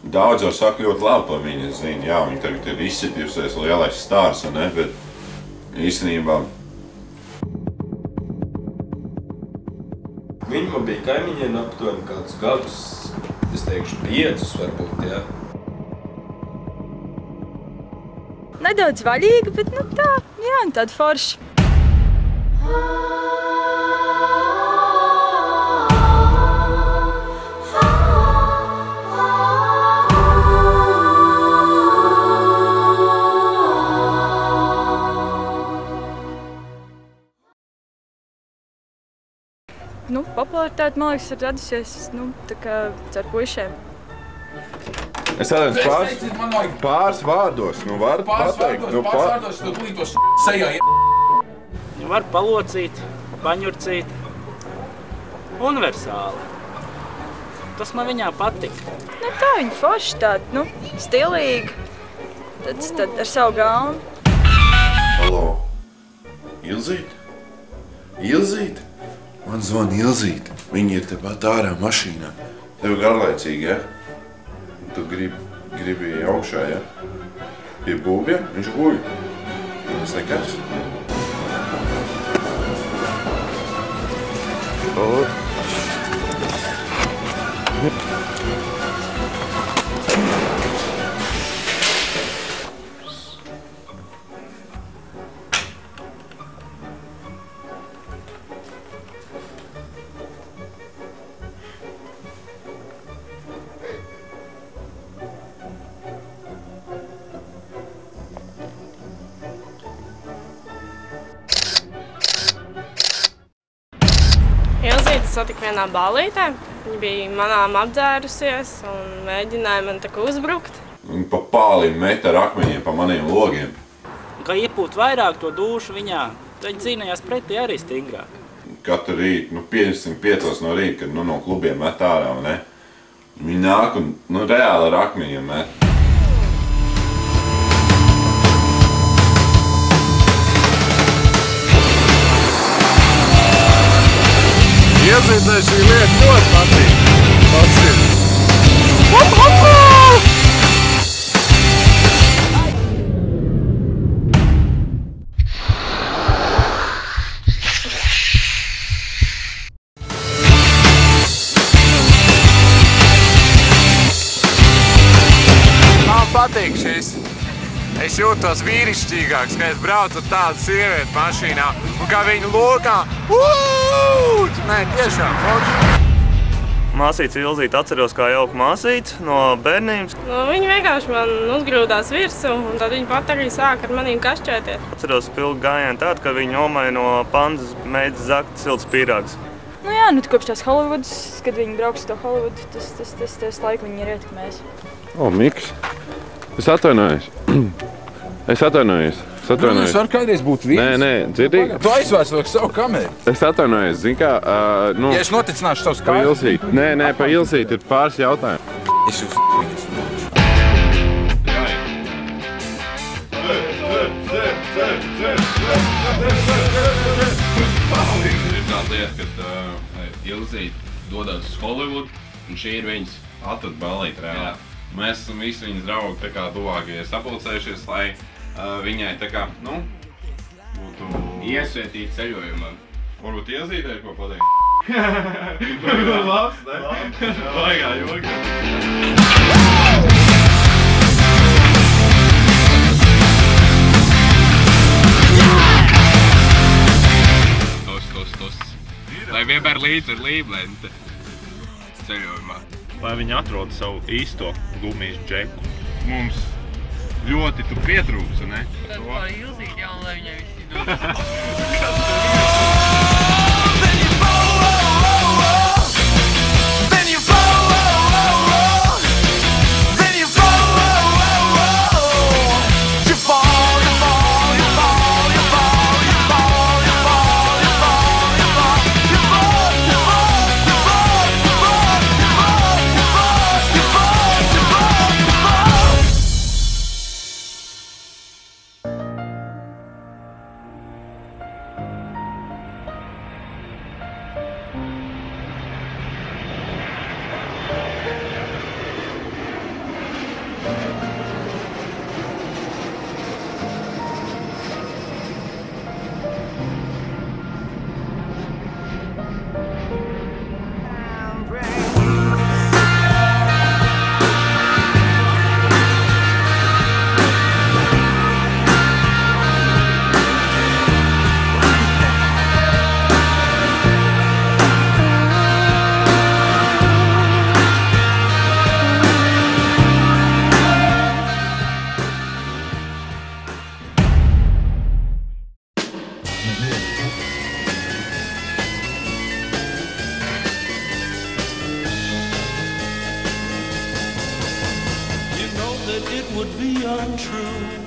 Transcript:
Daudz jau saka ļoti labi par viņu, es zinu, jā, viņa tagad ir izsitījusies lielais stārs, ne, bet īstenībā... Viņi man bija kaimiņiem aptuveni kādus gadus, es teikšu 5 varbūt, jā. Nedaudz vaļīga, bet nu tā, jā, un tāda forša. Nu, popularitāte, man liekas, ir radusies, nu, tā kā caur puišiem. Es atceros pāris vārdos, nu var pateikt. Pāris vārdos, tu lītos sejā. Nu, var palocīt, paņurcīt. Universāli. Tas man viņā patika. Nu, tā viņa forša tāda, nu, stilīga. Tad ar savu galnu. Halo, Ilzīt? Ilzīt? Man zvana Ilzīte. Viņa ir tepat ārā mašīnā. Tev garlaicīgi, ja? Tu gribi augšā, ja? Pie būvja? Viņš guļ. Viņas nekas. Ilzīti satika vienā ballītē. Viņa bija manām apdzērusies un mēģināja man tā kā uzbrukt. Viņa pa pālim met ar akmeņiem pa maniem logiem. Kā iepūt vairāk to dušu viņā, tad viņi cīnījās pretī arī stingrāk. Katru rītu, nu 5 no rīta, kad nu, no klubiem met ārā, ne? Viņi nāk un nu, reāli ar akmeņiem met. Iezītē šī lieta ļoti patīk. Man patīk šis. Es jūtos vīrišķīgāks, ka es braucu ar tādu sievieti mašīnā un kā viņu lokā. Nē, tiešām, forši. Māsītes Ilzīte atceros kā jauka māsīte no bērnības. Viņa vienkārši man uzgrūdās virsū un tad viņa pat arī sāka ar manīm kašķēties. Atceros pilgu gājienu tādu, ka viņa omai no pandas mēģina zakt silts pīrāgs. Nu jā, nu kopš tās Hollywoodas, kad viņi brauks to Hollywoodu, tas laiku viņi ir ietekmējis. O, Miks, es atvainojos. Es atvainojos. Es varu kādreiz būt viens. Nē, dzirdīgi. Tu aizvērsi vēl savu kameru. Es atvainojos, zini kā, nu... Ja es noticināšu tavs Pa Ilzīti. Nē, pa Ilzīti ir pāris jautājumi. Es jūs viņas nošu. Ir tā lieta, kad Ilzīte dodas uz Hollywood, un šī ir viņas Atrad ballīt reāli. Mēs esam visi viņas draugi tā kā tuvākie sapulcējušies, lai viņai tā kā, nu, būtu... Iesvētīt ceļojumā. Varbūt Ilzītē ir ko pateikt. Labs, ne? Baigā joki. Tos. Lai vienmēr līdz ar līblente ceļojumā. Lai viņi atrod savu īsto gumijas džeku. Mums ļoti tu pietrūksa, ne? Tad par Ilzīti jau, lai viņai viss izdodas. It would be untrue